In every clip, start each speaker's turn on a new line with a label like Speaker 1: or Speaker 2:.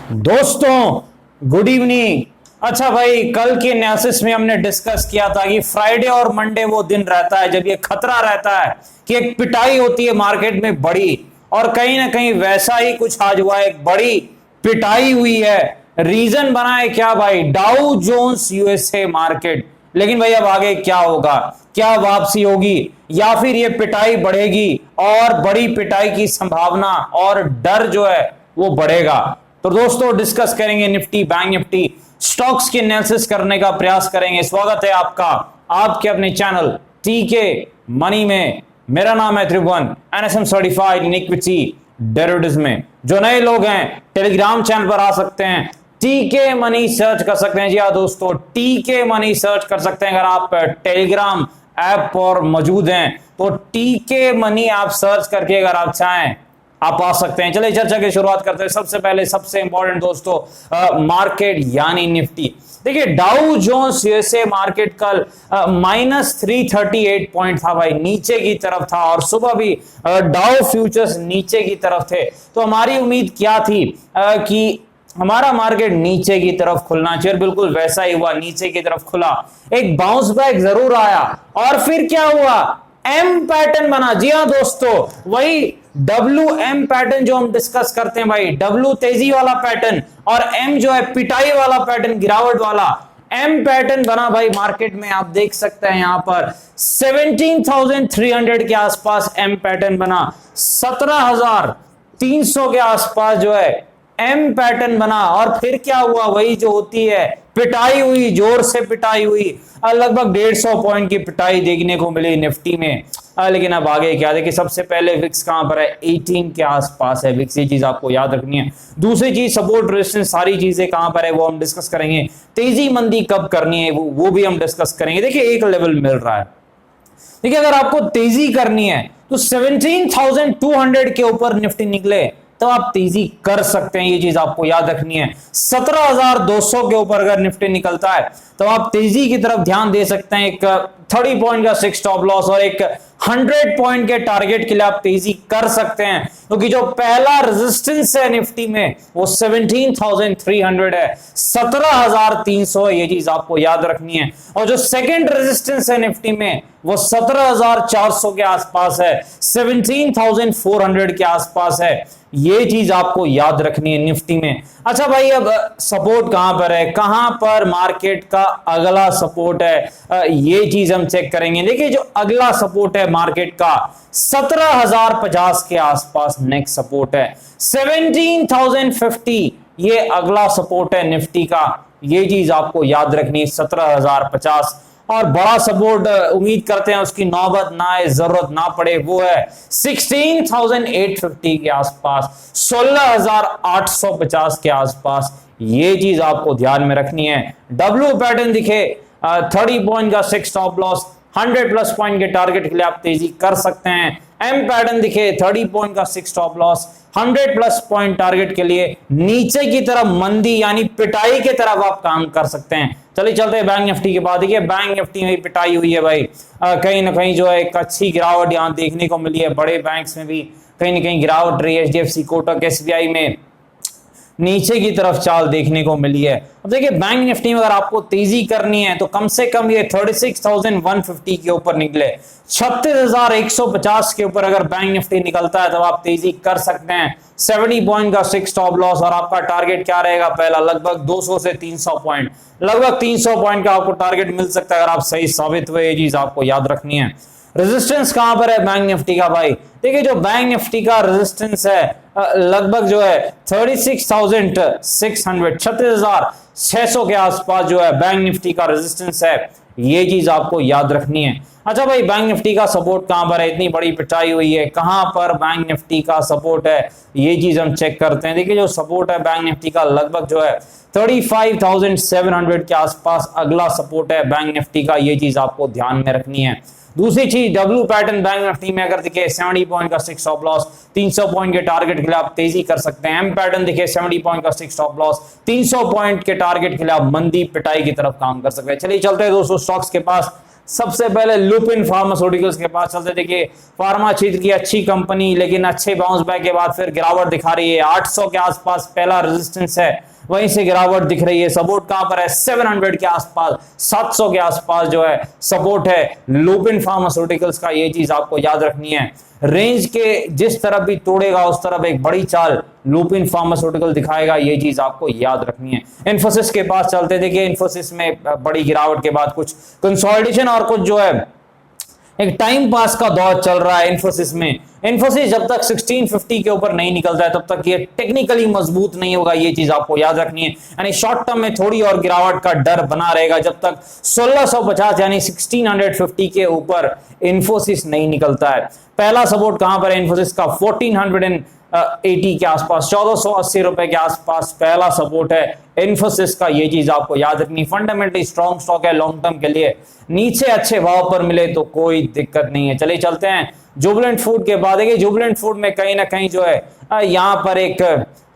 Speaker 1: दोस्तों good evening. अच्छा भाई, कल के एनालिसिस में हमने डिस्कस किया था कि फ्राइडे और मंडे वो दिन रहता है जब ये खतरा रहता है कि एक पिटाई होती है मार्केट में बड़ी, और कहीं ना कहीं वैसा ही कुछ आज हुआ, एक बड़ी पिटाई हुई है। रीजन बना है क्या भाई? Dow Jones USA market. लेकिन भाई अब आगे क्या होगा? क्या वापसी होगी या फिर ये पिटाई बढ़ेगी और बड़ी पिटाई की संभावना और डर जो है वो बढ़ेगा? तो दोस्तों डिस्कस करेंगे निफ्टी, बैंक निफ्टी, स्टॉक्स की एनालिसिस करने का प्रयास करेंगे। स्वागत है आपका आपके अपने चैनल टीके मनी में। मेरा नाम है Tribhuvan, NSM certified in equity derivatives में। जो नए लोग हैं टेलीग्राम चैनल पर आ सकते हैं, टीके मनी सर्च कर सकते हैं। जी हाँ दोस्तों, टीके मनी सर्च कर सकते हैं। अगर आप टेलीग्राम ऐप पर मौजूद हैं तो टीके मनी आप सर्च करके अगर आप चाहें आप आ सकते हैं। चलिए चर्चा की शुरुआत करते हैं। सबसे पहले सबसे इंपॉर्टेंट दोस्तों मार्केट यानी निफ्टी। देखिए डाउ जोन्स यूएसए मार्केट कल -338 पॉइंट था भाई, नीचे की तरफ था, और सुबह भी डाउ फ्यूचर्स नीचे की तरफ थे। तो हमारी उम्मीद क्या थी कि हमारा मार्केट नीचे की तरफ खुलना चाहिए, बिल्कुल वैसा ही हुआ, नीचे की तरफ खुला। एक बाउंस बैक जरूर आया और फिर क्या हुआ? एम पैटर्न बना। जी हाँ दोस्तों, वही डब्ल्यू एम पैटर्न जो हम डिस्कस करते हैं भाई। डब्ल्यू तेजी वाला पैटर्न और एम जो है पिटाई वाला पैटर्न, गिरावट वाला। एम पैटर्न बना भाई मार्केट में, आप देख सकते हैं यहां पर 17,300 के आसपास एम पैटर्न बना, 17,300 के आसपास जो है एम पैटर्न बना। और फिर क्या हुआ? वही जो होती है, पिटाई हुई, जोर से पिटाई हुई। लगभग 150 पॉइंट की पिटाई देखने को मिली निफ्टी में। लेकिन अब आगे क्या? देखिए सबसे पहले विक्स कहां पर है? 18 के आसपास है विक्स, ये चीज आपको याद रखनी है। दूसरी चीज सपोर्ट रेजिस्टेंस, सारी चीजें कहां पर है वो हम डिस्कस करेंगे। तेजी मंदी कब करनी है वो भी हम डिस्कस करेंगे। देखिए एक लेवल मिल रहा है। देखिए अगर आपको तेजी करनी है तो 17,200 के ऊपर निफ्टी निकले तो आप तेजी कर सकते हैं, ये चीज आपको याद रखनी है। 17,200 के ऊपर अगर निफ्टी निकलता है तो आप तेजी की तरफ ध्यान दे सकते हैं। एक 30 पॉइंट का 6 स्टॉप लॉस और एक 100 पॉइंट के टारगेट के लिए आप तेजी कर सकते हैं, क्योंकि जो पहला रेजिस्टेंस है निफ्टी में वो 17,300 है, 17,300 है, ये चीज आपको याद रखनी है। और जो सेकंड रेजिस्टेंस है निफ्टी में वो 17,400 के आसपास है, 17,400 के आसपास है, ये चीज आपको याद रखनी है निफ्टी में। अच्छा भाई, अब सपोर्ट कहां पर है, कहां पर मार्केट का अगला सपोर्ट है, ये चीज हम चेक करेंगे। देखिए जो अगला सपोर्ट है मार्केट का 17,050 के आसपास नेक्स्ट सपोर्ट है। 17,050 ये अगला सपोर्ट है निफ्टी का, ये चीज आपको याद रखनी है, 17,050। और बड़ा सपोर्ट उम्मीद करते हैं उसकी नौबत ना आए, जरूरत ना पड़े, वो है 16,850 के आसपास, 16,850 के आसपास, ये चीज आपको ध्यान में रखनी है। डब्ल्यू पैटर्न दिखे 30 पॉइंट का 6 स्टॉप लॉस, 100 प्लस पॉइंट के टारगेट के लिए आप तेजी कर सकते हैं। एम पैटर्न दिखे 30 पॉइंट का 6 stop loss, 100 plus point target के लिए नीचे की तरफ मंदी यानी पिटाई के तरफ आप काम कर सकते हैं। चलिए चलते हैं बैंक निफ्टी के बाद। देखिए बैंक निफ्टी में पिटाई हुई है भाई, कहीं ना कहीं जो है एक अच्छी गिरावट यहां देखने को मिली है। बड़े बैंक्स में भी कहीं ना कहीं गिरावट रही है, एचडीएफसी, कोटक, एसबीआई में नीचे की तरफ चाल देखने को मिली है। अब देखिए बैंक निफ्टी में अगर आपको तेजी करनी है तो कम से कम ये 36,150 के ऊपर निकले, 36,150 के ऊपर अगर बैंक निफ्टी निकलता है तो आप तेजी कर सकते हैं। 70 पॉइंट का 6 स्टॉप लॉस और आपका टारगेट क्या रहेगा? पहला लगभग 200 से 300 पॉइंट, लगभग 300 पॉइंट का आपको टारगेट मिल सकता है अगर आप सही साबित हुए, ये चीज आपको याद रखनी है। रेजिस्टेंस कहां पर है बैंक निफ्टी का भाई? देखिए जो बैंक निफ्टी का रेजिस्टेंस है लगभग जो है 36,600, 36,600 के आसपास जो है बैंक निफ्टी का रेजिस्टेंस है, ये चीज आपको याद रखनी है। अच्छा भाई, बैंक निफ्टी का सपोर्ट कहां पर है? इतनी बड़ी पिटाई हुई है, कहां पर बैंक निफ्टी का सपोर्ट है, ये चीज हम चेक करते हैं। देखिए जो सपोर्ट है बैंक निफ्टी का लगभग जो है 35,700 के आसपास अगला सपोर्ट है बैंक निफ्टी का, ये चीज आपको ध्यान में रखनी है। दूसरी चीज डब्ल्यू पैटर्न बैंक निफ्टी में अगर दिखे 70 पॉइंट का 6 स्टॉप लॉस, 300 पॉइंट के टारगेट के लिए आप तेजी कर सकते हैं। एम पैटर्न दिखे 70 पॉइंट का 6 स्टॉप लॉस, 300 पॉइंट के टारगेट के लिए आप मंदी पिटाई की तरफ काम कर सकते हैं। चलिए चलते हैं दोस्तों स्टॉक्स के पास। सबसे पहले लुपिन फार्मास्यूटिकल्स के पास चलते। देखिए फार्मा क्षेत्र की अच्छी कंपनी, लेकिन अच्छे बाउंस बैक के बाद फिर गिरावट दिखा रही है। 800 के आसपास पहला रेजिस्टेंस है, वहीं से गिरावट दिख रही है। सपोर्ट कहां पर है? 700 के आसपास, 700 के आसपास जो है सपोर्ट है लुपिन फार्मास्यूटिकल्स का, ये चीज आपको याद रखनी है। रेंज के जिस तरफ भी तोड़ेगा उस तरफ एक बड़ी चाल लुपिन फार्मास्यूटिकल दिखाएगा, ये चीज आपको याद रखनी है। इन्फोसिस के पास चलते। देखिए इन्फोसिस में बड़ी गिरावट के बाद कुछ कंसोलिडेशन और कुछ जो है एक टाइम पास का दौर चल रहा है इन्फोसिस में। इन्फोसिस जब तक 1650 के ऊपर नहीं निकलता है तब तक ये टेक्निकली मजबूत नहीं होगा, ये चीज आपको याद रखनी है। यानी शॉर्ट टर्म में थोड़ी और गिरावट का डर बना रहेगा जब तक 1650 यानी 1650 के ऊपर इन्फोसिस नहीं निकलता है। पहला सपोर्ट कहां पर है इन्फोसिस का? 1480 के आसपास, 1480 रुपए के आसपास पहला सपोर्ट है इन्फोसिस का, ये चीज आपको याद रखनी। फंडामेंटली स्ट्रॉन्ग स्टॉक है लॉन्ग टर्म के लिए, नीचे अच्छे भाव पर मिले तो कोई दिक्कत नहीं है। चलिए चलते हैं जुबिलेंट फूड के बाद। देखिए जुबिलेंट फूड में कहीं ना कहीं जो है यहां पर एक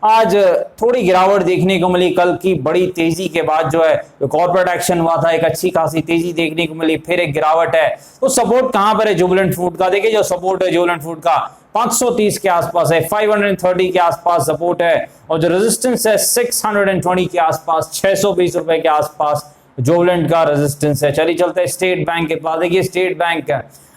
Speaker 1: आज थोड़ी गिरावट देखने को मिली। कल की बड़ी तेजी के बाद जो है कॉर्पोरेट एक्शन हुआ था, एक अच्छी खासी तेजी देखने को मिली, फिर एक गिरावट है। तो सपोर्ट कहां पर है जुबिलेंट फूड का? देखिए जो सपोर्ट है जुबिलेंट फूड का 530 के आसपास है, 530 के आसपास सपोर्ट है, और जो रेजिस्टेंस है 620 के आसपास, 620 रुपए के आसपास जुबिलेंट का रेजिस्टेंस है। चलिए चलते हैं स्टेट बैंक के पास। देखिए स्टेट बैंक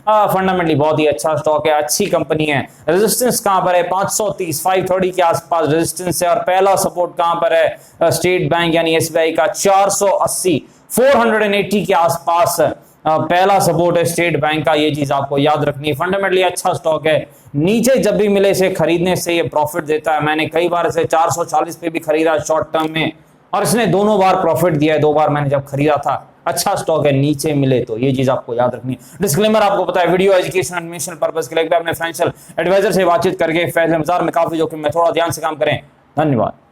Speaker 1: फंडामेंटली बहुत ही अच्छा स्टॉक है, अच्छी कंपनी है। रेजिस्टेंस कहां पर है? 530, 530 के आसपास रेजिस्टेंस है, और पहला सपोर्ट कहां पर है स्टेट बैंक यानी एसबीआई का? 480, 480 के आसपास पहला सपोर्ट है स्टेट बैंक का, ये चीज आपको याद रखनी है। फंडामेंटली अच्छा स्टॉक है, नीचे जब भी मिले इसे खरीदने से ये प्रॉफिट देता है। मैंने कई बार इसे 440 पे भी खरीदा शॉर्ट टर्म में, और इसने दोनों बार प्रॉफिट दिया है, 2 बार मैंने जब खरीदा था। अच्छा स्टॉक है, नीचे मिले तो ये चीज आपको याद रखनी है। डिस्क्लेमर आपको पता है, वीडियो एजुकेशन एडमिशन पर्पस के लिए अपने फाइनेंशियल एडवाइजर से बातचीत करके फैसले में काफी जोखिम में थोड़ा ध्यान से काम करें। धन्यवाद।